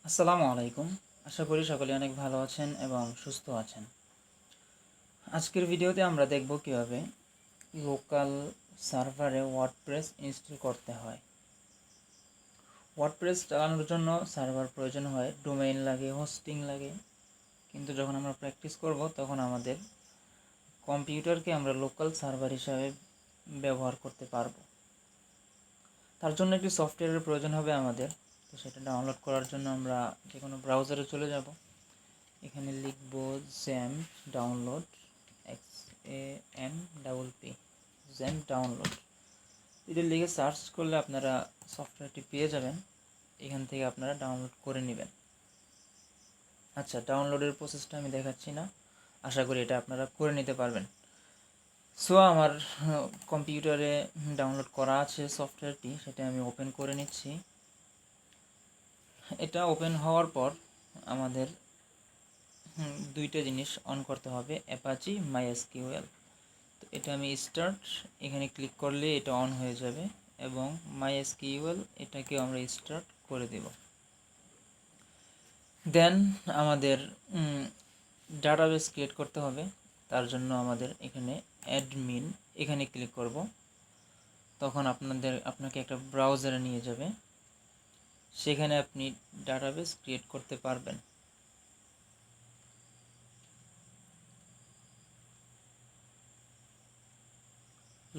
আসসালামু আলাইকুম। আশা করি সকলে অনেক ভালো আছেন এবং সুস্থ আছেন। আজকের ভিডিওতে আমরা দেখব কিভাবে লোকাল সার্ভারে ওয়ার্ডপ্রেস ইনস্টল করতে হয়। ওয়ার্ডপ্রেস চালানোর জন্য সার্ভার প্রয়োজন হয়, ডোমেইন লাগে, হোস্টিং লাগে। কিন্তু যখন আমরা প্র্যাকটিস করব তখন আমাদের কম্পিউটারকে আমরা লোকাল সার্ভার হিসাবে ব্যবহার করতে পারবো। তার জন্য একটি সফটওয়্যারের প্রয়োজন হবে আমাদের। তো সেটা ডাউনলোড করার জন্য আমরা যে কোনো ব্রাউজারে চলে যাব। এখানে লিখব XAMPP download, XAMPP, XAMPP download. এটা লিখে সার্চ করলে আপনারা সফটওয়্যারটি পেয়ে যাবেন। এখান থেকে আপনারা ডাউনলোড করে নেবেন। আচ্ছা, ডাউনলোডের প্রসেসটা আমি দেখাচ্ছি না, আশা করি এটা আপনারা করে নিতে পারবেন। সো আমার কম্পিউটারে ডাউনলোড করা আছে সফটওয়্যারটি, সেটা আমি ওপেন করে নিচ্ছি। এটা ওপেন হওয়ার পর আমাদের দুইটা জিনিস অন করতে হবে, অ্যাপাচি, মাইএসকিউএল। তো এটা আমি স্টার্ট, এখানে ক্লিক করলে এটা অন হয়ে যাবে এবং মাইএসকিউএল এটাকেও আমরা স্টার্ট করে দেব। দেন আমাদের ডাটাবেস ক্রিয়েট করতে হবে। তার জন্য আমাদের এখানে অ্যাডমিন, এখানে ক্লিক করব। তখন আপনাকে একটা ব্রাউজারে নিয়ে যাবে, সেখানে আপনি ডাটাবেস ক্রিয়েট করতে পারবেন।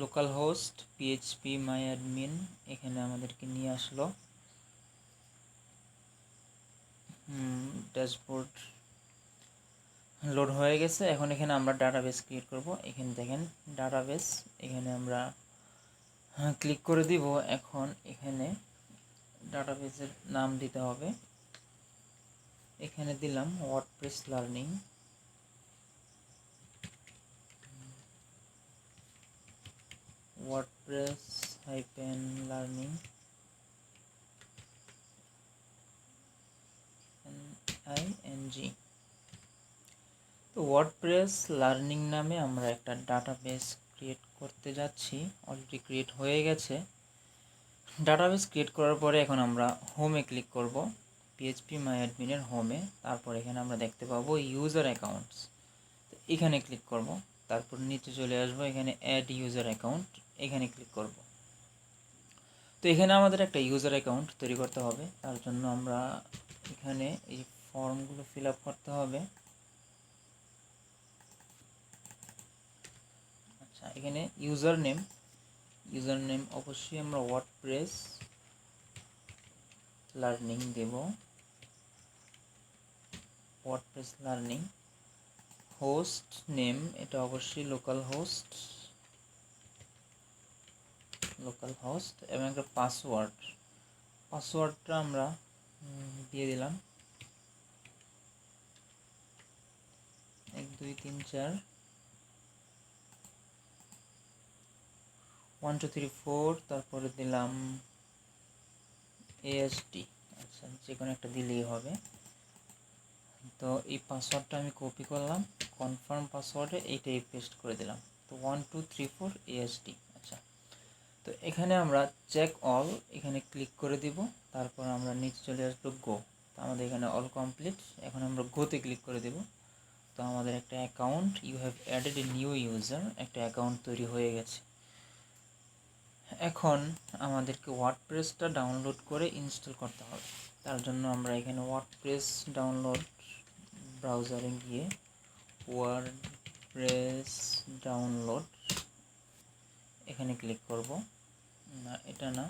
লোকাল হোস্ট পিএইচপি মাই অ্যাডমিন এখানে আমাদেরকে নিয়ে আসলো। ড্যাশবোর্ড লোড হয়ে গেছে। এখন এখানে আমরা ডাটাবেস ক্রিয়েট করব। এখানে দেখেন ডাটাবেস, এখানে আমরা ক্লিক করে দিব। এখন এখানে ডাটাবেসের নাম দিতে হবে। এখানে দিলাম WordPress learning. WordPress learning ING। তো ওয়ার্ডপ্রেস লার্নিং নামে আমরা একটা ডাটাবেস ক্রিয়েট করতে যাচ্ছি। অলরেডি ক্রিয়েট হয়ে গেছে। ডাটাবেস ক্রিয়েট করার পরে এখন আমরা হোমে ক্লিক করব, পিএইচপি মাই অ্যাডমিনের হোমে। তারপর এখানে আমরা দেখতে পাবো ইউজার অ্যাকাউন্টস, এখানে ক্লিক করব। তারপর নিচে চলে আসবো, এখানে অ্যাড ইউজার অ্যাকাউন্ট, এখানে ক্লিক করব। তো এখানে আমাদের একটা ইউজার অ্যাকাউন্ট তৈরি করতে হবে। তার জন্য আমরা এখানে এই ফর্মগুলো ফিল আপ করতে হবে। আচ্ছা, এখানে ইউজার নেম অবশ্যই আমরা ওয়ার্ডপ্রেস লার্নিং দেব, ওয়ার্ডপ্রেস লার্নিং। হোস্ট নেম এটা অবশ্যই লোকাল হোস্ট এবং একটা পাসওয়ার্ডটা আমরা দিয়ে দিলাম 1 2 3 4 1 2 3 4, তারপরে দিলাম ASD। আচ্ছা, যে কোনো একটা দিলেই হবে। তো এই পাসওয়ার্ডটা আমি কপি করলাম, কনফার্ম পাসওয়ার্ডে এইটাই পেস্ট করে দিলাম। তো 1 2 3 4 ASD। আচ্ছা, তো এখানে আমরা চেক অল, এখানে ক্লিক করে দিব। তারপর আমরা নিচে চলে আসবো গো। তো আমাদের এখানে অল কমপ্লিট। এখন আমরা গোতে ক্লিক করে দেব। তো আমাদের একটা account, you have added a new user, একটা অ্যাকাউন্ট তৈরি হয়ে গেছে। এখন আমাদেরকে ওয়ার্ডপ্রেসটা ডাউনলোড করে ইনস্টল করতে হবে। তার জন্য আমরা এখানে ওয়ার্ডপ্রেস ডাউনলোড, ব্রাউজারে গিয়ে ওয়ার্ডপ্রেস ডাউনলোড এখানে ক্লিক করব। না, এটা না,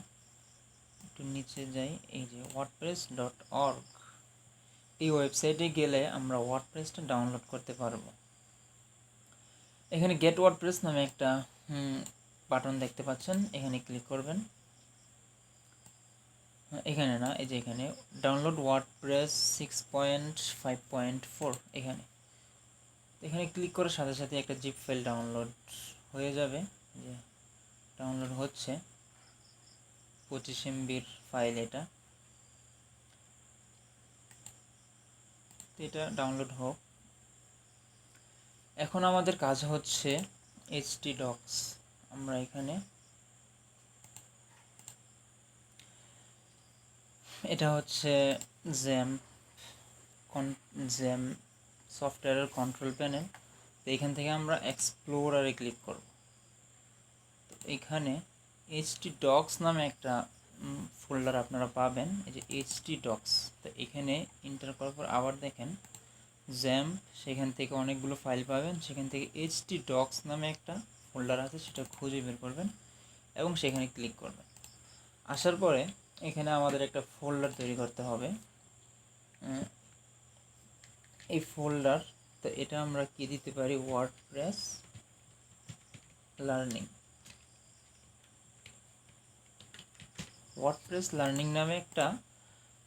একটু নিচে যাই। এই যে wordpress.org, এই ওয়েবসাইটে গেলে আমরা ওয়ার্ডপ্রেসটা ডাউনলোড করতে পারবো। এখানে গেট ওয়ার্ডপ্রেস নামে একটা বাটন দেখতে পাচ্ছেন, এখানে ক্লিক করবেন। এখানে না, এই যে এখানে ডাউনলোড ওয়ার্ডপ্রেস 6.5.4, এখানে ক্লিক করার সাথে সাথে একটা জিপ ফাইল ডাউনলোড হয়ে যাবে। যে ডাউনলোড হচ্ছে 25 MB ফাইল এটা। এটা ডাউনলোড হোক। এখন আমাদের কাজ হচ্ছে htdocs। আমরা এখানে এটা হচ্ছে জ্যাম জ্যাম সফটওয়্যারের কন্ট্রোল প্যানেল। তো এখান থেকে আমরা এক্সপ্লোরারে ক্লিক করব। তো এখানে htdocs নামে একটা ফোল্ডার আপনারা পাবেন, এই যে htdocs। তো এখানে এন্টার করার পর আবার দেখেন জ্যাম, সেখান থেকে অনেকগুলো ফাইল পাবেন, সেখান থেকে htdocs নামে একটা ফোল্ডার আছে, সেটা খুঁজে বের করবেন এবং সেখানে ক্লিক করবেন। আসার পরে এখানে আমাদের একটা ফোল্ডার তৈরি করতে হবে, এই ফোল্ডার। তো এটা আমরা কি দিতে পারি, ওয়ার্ডপ্রেস লার্নিং নামে একটা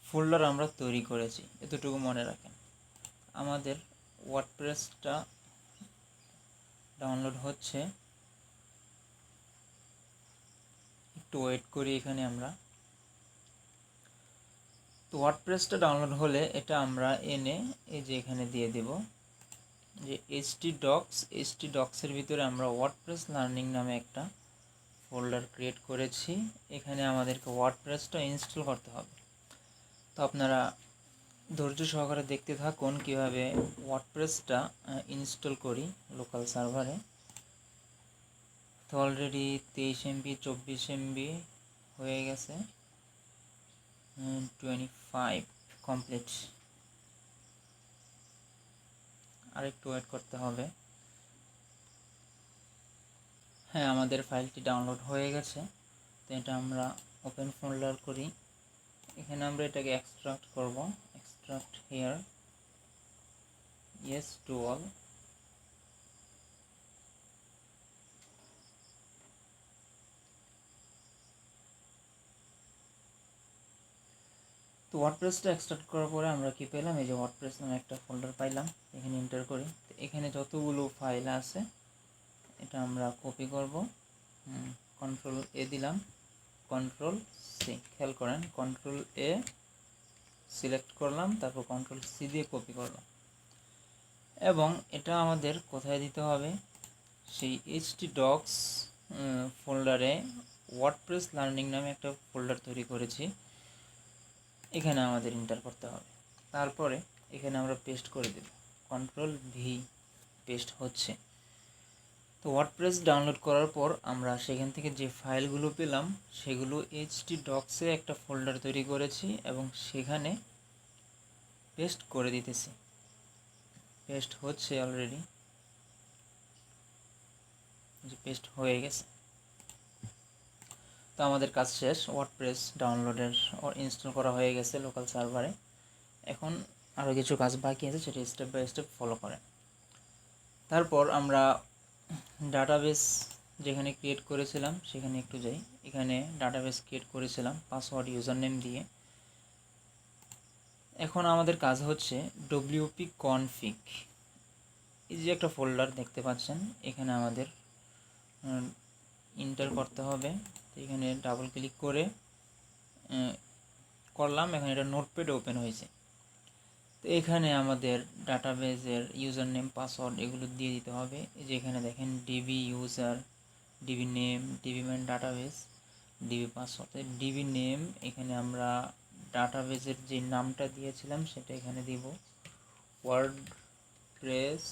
ফোল্ডার আমরা তৈরি করেছি, এতটুকু মনে রাখেন। আমাদের ওয়ার্ডপ্রেসটা ডাউনলোড হচ্ছে, একটু ওয়েট করি এখানে আমরা। তো ওয়ার্ডপ্রেসটা ডাউনলোড হলে এটা আমরা এনে এই যে এখানে দিয়ে দেব, যে htdocs-এর ভিতরে আমরা ওয়ার্ডপ্রেস লার্নিং নামে একটা ফোল্ডার ক্রিয়েট করেছি। এখানে আমাদেরকে ওয়ার্ডপ্রেসটা ইনস্টল করতে হবে। তো আপনারা ধৈর্য সহকারে দেখতে থাকুন কিভাবে ওয়ার্ডপ্রেসটা ইনস্টল করি লোকাল সার্ভারে। তো অলরেডি 23 MB 24 MB হয়ে গেছে, 25 কমপ্লিট। আরেকটু ওয়েট করতে হবে। হ্যাঁ, আমাদের ফাইলটি ডাউনলোড হয়ে গেছে। তো এটা আমরা ওপেন ফোল্ডার করি, এখানে আমরা এটাকে এক্সট্রাক্ট করব। Extract here, yes to all. তো ওয়ার্ডপ্রেসটা এক্সট্রাক্ট করার পরে আমরা কি পেলাম, এই যে ওয়ার্ডপ্রেস নামে একটা ফোল্ডার পাইলাম। এখানে এন্টার করি, তো এখানে যতগুলো ফাইল আছে এটা আমরা কপি করব। কন্ট্রোল এ দিলাম, কন্ট্রোল সি, খেয়াল করেন কন্ট্রোল এ সিলেক্ট করলাম, তারপর কন্ট্রোল সি দিয়ে কপি করলাম। এবং এটা আমাদের কোথায় দিতে হবে, সেই htdocs ফোল্ডারে ওয়ার্ডপ্রেস লার্নিং নামে একটা ফোল্ডার তৈরি করেছি, এখানে আমাদের এন্টার করতে হবে। তারপরে এখানে আমরা পেস্ট করে দেব, কন্ট্রোল ভি, পেস্ট হচ্ছে। তো ওয়ার্ডপ্রেস ডাউনলোড করার পর আমরা সেখান থেকে যে ফাইলগুলো পেলাম সেগুলো htdocs-এ একটা ফোল্ডার তৈরি করেছি এবং সেখানে পেস্ট করে দিতেছি। পেস্ট হচ্ছে অলরেডি, যে পেস্ট হয়ে গেছে। তো আমাদের কাজ শেষ, ওয়ার্ডপ্রেস ডাউনলোডের ইনস্টল করা হয়ে গেছে লোকাল সার্ভারে। এখন আরও কিছু কাজ বাকি আছে, সেটা স্টেপ বাই স্টেপ ফলো করেন। তারপর আমরা ডাটাবেস যেখানে ক্রিয়েট করেছিলাম সেখানে একটু যাই। এখানে ডাটাবেস ক্রিয়েট করেছিলাম পাসওয়ার্ড ইউজার নেম দিয়ে। এখন আমাদের কাজ হচ্ছে wp config, এই যে একটা ফোল্ডার দেখতে পাচ্ছেন, এখানে আমাদের এন্টার করতে হবে। তো এখানে ডাবল ক্লিক করে করলাম, এখানে এটা নোটপ্যাড ওপেন হয়েছে। তো এখানে আমাদের ডাটাবেসের ইউজার নেম পাসওয়ার্ড এগুলো দিয়ে দিতে হবে। এই যে এখানে দেখেন DB user, DB name, DB মেন database, DB password. DB name এখানে আমরা ডাটাবেসের যে নামটা দিয়েছিলাম সেটা এখানে দিব, ওয়ার্ডপ্রেস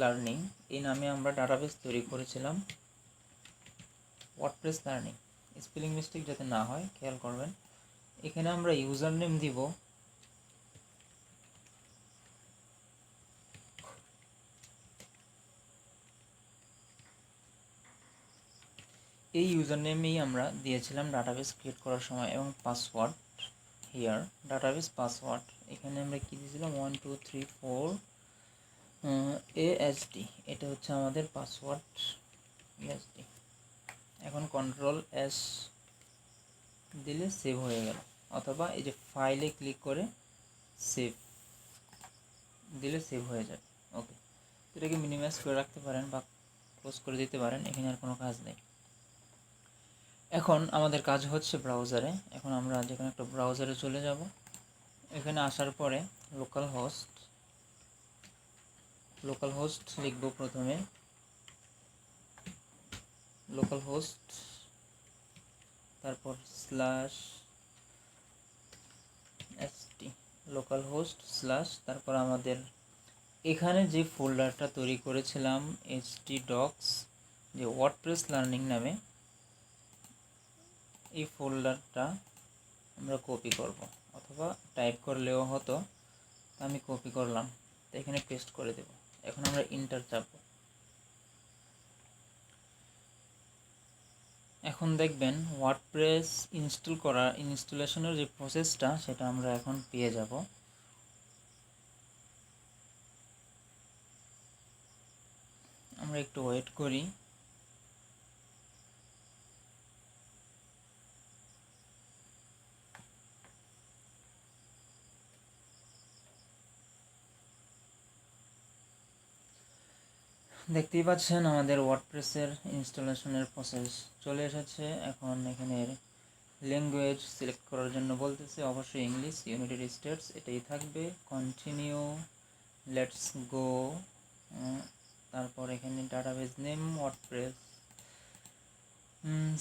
লার্নিং, এই নামে আমরা ডাটাবেস তৈরি করেছিলাম। ওয়ার্ডপ্রেস লার্নিং, স্পেলিং মিস্টেক যাতে না হয় খেয়াল করবেন। এখানে আমরা ইউজার নেম দিব এই ইউজার নেমেই আমরা দিয়েছিলাম ডাটাবেস ক্রিয়েট করার সময়, এবং পাসওয়ার্ড হিয়ার ডাটাবেস পাসওয়ার্ড, এখানে আমরা কি দিয়েছিলাম 1 2 3 4 ASD, এটা হচ্ছে আমাদের পাসওয়ার্ড ASD। এখন কন্ট্রোল এস দিলে সেভ হয়ে গেল, অথবা এই যে ফাইলে ক্লিক করে সেভ দিলে সেভ হয়ে যাবে। ওকে, এটাকে মিনিমাইজ করে রাখতে পারেন বা ক্লোজ করে দিতে পারেন, এখানে আর কোনো কাজ নেই। এখন আমাদের কাজ হচ্ছে ব্রাউজারে। এখন আমরা যেখানে একটা ব্রাউজারে চলে যাব, এখানে আসার পরে লোকাল হোস্ট লিখব। প্রথমে লোকাল হোস্ট, তারপর স্ল্যাশ লোকাল হোস্ট স্ল্যাশ তারপর আমাদের এখানে যে ফোল্ডারটা তৈরি করেছিলাম htdocs যে ওয়ার্ডপ্রেস লার্নিং নামে, এই ফোল্ডারটা আমরা কপি করব, অথবা টাইপ করলেও হতো। আমি কপি করলাম, তো এখানে পেস্ট করে দেব। এখন আমরা ইন্টার চাপব। এখন দেখবেন ওয়ার্ডপ্রেস ইনস্টল করা, ইনস্টলেশনের যে প্রসেসটা সেটা আমরা এখন পেয়ে যাব। আমরা একটু ওয়েট করি। দেখতেই পাচ্ছেন আমাদের ওয়ার্ডপ্রেসের ইনস্টলেশনের প্রসেস চলে এসেছে। এখন এখানে ল্যাঙ্গুয়েজ সিলেক্ট করার জন্য বলতেছে, অবশ্যই ইংলিশ, ইউনাইটেড স্টেটস এটাই থাকবে। কন্টিনিউ, লেটস গো, তারপর এখানে ডাটাবেস নেম ওয়ার্ডপ্রেস,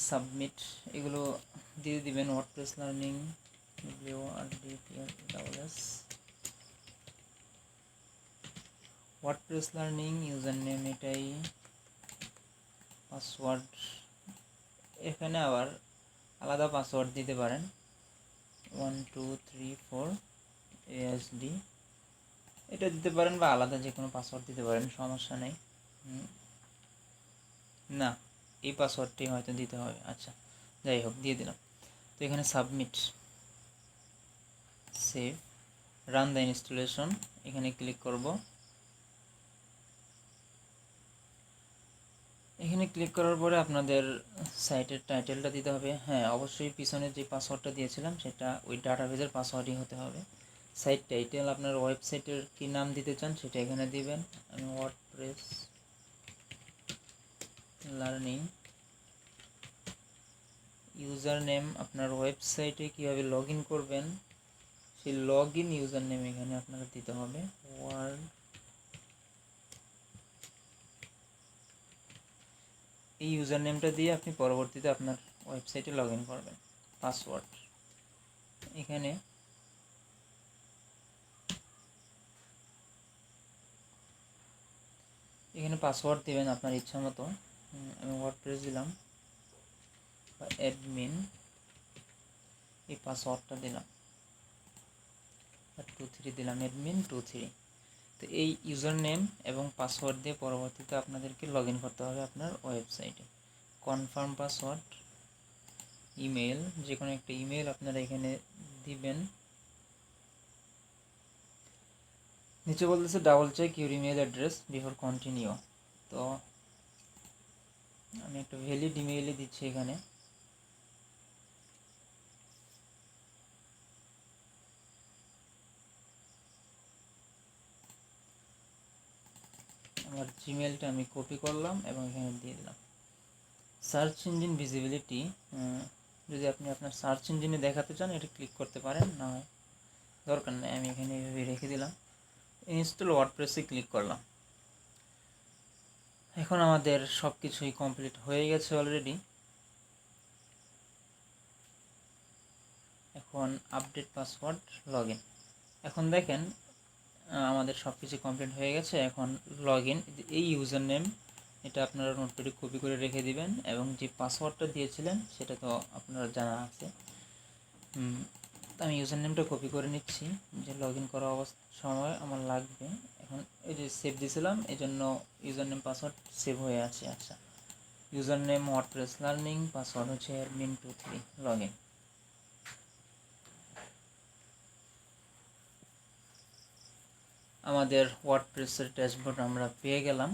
সাবমিট, এগুলো দিয়ে দিবেন। WordPress learning WORDPRESS, WordPress learning user name এটাই, পাসওয়ার্ড এখানে আবার আলাদা পাসওয়ার্ড দিতে পারেন, 1234 ASD এটা দিতে পারেন, বা আলাদা যে কোনো পাসওয়ার্ড দিতে পারেন, সমস্যা নেই। না, এই পাসওয়ার্ডটি হয়তো দিতে হবে। আচ্ছা, যাই হোক, দিয়ে দিলাম। তো এখানে submit, save, run the installation এখানে ক্লিক করব। এখানে ক্লিক করার পরে আপনাদের সাইটের টাইটেলটা দিতে হবে। হ্যাঁ, অবশ্যই পিছনে যে পাসওয়ার্ডটা দিয়েছিলাম সেটা ওই ডাটাবেজের পাসওয়ার্ডই হতে হবে। সাইট টাইটেল আপনার ওয়েবসাইটের কী নাম দিতে চান সেটা এখানে দিবেন। আমি ওয়ার্ডপ্রেস লার্নিং, ইউজার নেম আপনার ওয়েবসাইটে কীভাবে লগ ইন করবেন সেই লগ ইন ইউজার নেম এখানে আপনাকে দিতে হবে। এই ইউজার নেমটা দিয়ে আপনি পরবর্তীতে আপনার ওয়েবসাইটে লগ ইন করবেন। পাসওয়ার্ড এখানে পাসওয়ার্ড দিবেন আপনার ইচ্ছা মতো। আমি ওয়ার্ডপ্রেস দিলাম, বা অ্যাডমিন, এই পাসওয়ার্ডটা দিলাম, 23 দিলাম, অ্যাডমিন 23। তো এই ইউজার নেম এবং পাসওয়ার্ড দিয়ে পরবর্তীতে আপনাদেরকে লগ ইন করতে হবে আপনার ওয়েবসাইটে। কনফার্ম পাসওয়ার্ড, ইমেল, যে কোনো একটা ইমেল আপনারা এখানে দিবেন। নিচে বলতেছে double check your email address before continue. তো আমি একটা ভ্যালিড ইমেইলে দিচ্ছি এখানে। আমার জিমেলটা আমি কপি করলাম এবং এখানে দিয়ে দিলাম। সার্চ ইঞ্জিন ভিজিবিলিটি, যদি আপনি আপনার সার্চ ইঞ্জিনে দেখাতে চান এটা ক্লিক করতে পারেন, না হয় দরকার নেই, আমি এখানে এইভাবে রেখে দিলাম। ইনস্টল ওয়ার্ডপ্রেসে ক্লিক করলাম। এখন আমাদের সব কিছুই কমপ্লিট হয়ে গেছে অলরেডি। এখন আপডেট পাসওয়ার্ড, লগ ইন। এখন দেখেন আমাদের সব কিছু কমপ্লিট হয়ে গেছে। এখন লগ ইন, এই ইউজার নেম এটা আপনারা নোটপ্যাডে কপি করে রেখে দিবেন, এবং যে পাসওয়ার্ডটা দিয়েছিলেন সেটা তো আপনারা জানা আছে। আমি ইউজার নেমটা কপি করে নিচ্ছি, যে লগ ইন করা সময় আমার লাগবে। এখন এই যে সেভ দিয়েছিলাম, এই জন্য ইউজার নেম পাসওয়ার্ড সেভ হয়ে আছে। আচ্ছা, user name WordPress learning, password হচ্ছে admin23, লগ ইন। আমাদের ওয়ার্ডপ্রেসের ড্যাশবোর্ড আমরা পেয়ে গেলাম।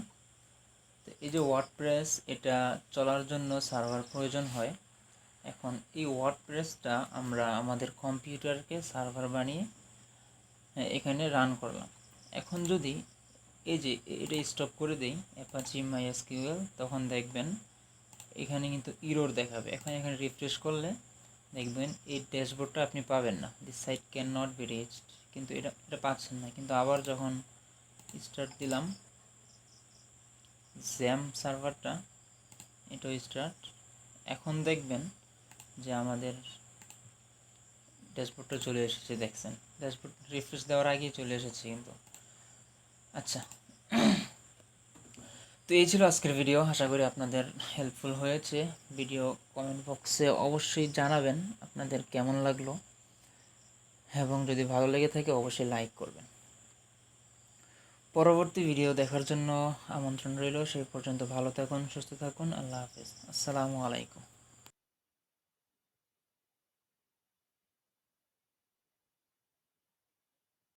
তো এই যে ওয়ার্ডপ্রেস, এটা চলার জন্য সার্ভার প্রয়োজন হয়। এখন এই ওয়ার্ডপ্রেসটা আমরা আমাদের কম্পিউটারকে সার্ভার বানিয়ে এখানে রান করলাম। এখন যদি এই যে এটা স্টপ করে দেই অ্যাপাচি MySQL, তখন দেখবেন এখানে কিন্তু ইরর দেখাবে। এখন এখানে রিফ্রেশ করলে দেখবেন এই ড্যাশবোর্ডটা আপনি পাবেন না, this site can not be reached, কিন্তু এটা পাচ্ছেন না। কিন্তু আবার যখন স্টার্ট দিলাম জ্যাম সার্ভারটা, এটাও স্টার্ট, এখন দেখবেন যে আমাদের ড্যাশবোর্ডটা চলে এসেছে, দেখছেন ড্যাশবোর্ড রিফ্রেশ দেওয়ার আগেই চলে এসেছে কিন্তু। আচ্ছা, তো এই ছিল আজকের ভিডিও। আশা করি আপনাদের হেল্পফুল হয়েছে। ভিডিও কমেন্ট বক্সে অবশ্যই জানাবেন আপনাদের কেমন লাগলো, এবং যদি ভালো লেগে থাকে অবশ্যই লাইক করবেন। পরবর্তী ভিডিও দেখার জন্য আমন্ত্রণ রইল। সেই পর্যন্ত ভালো থাকুন, সুস্থ থাকুন। আল্লাহ হাফেজ। আসসালামু আলাইকুম।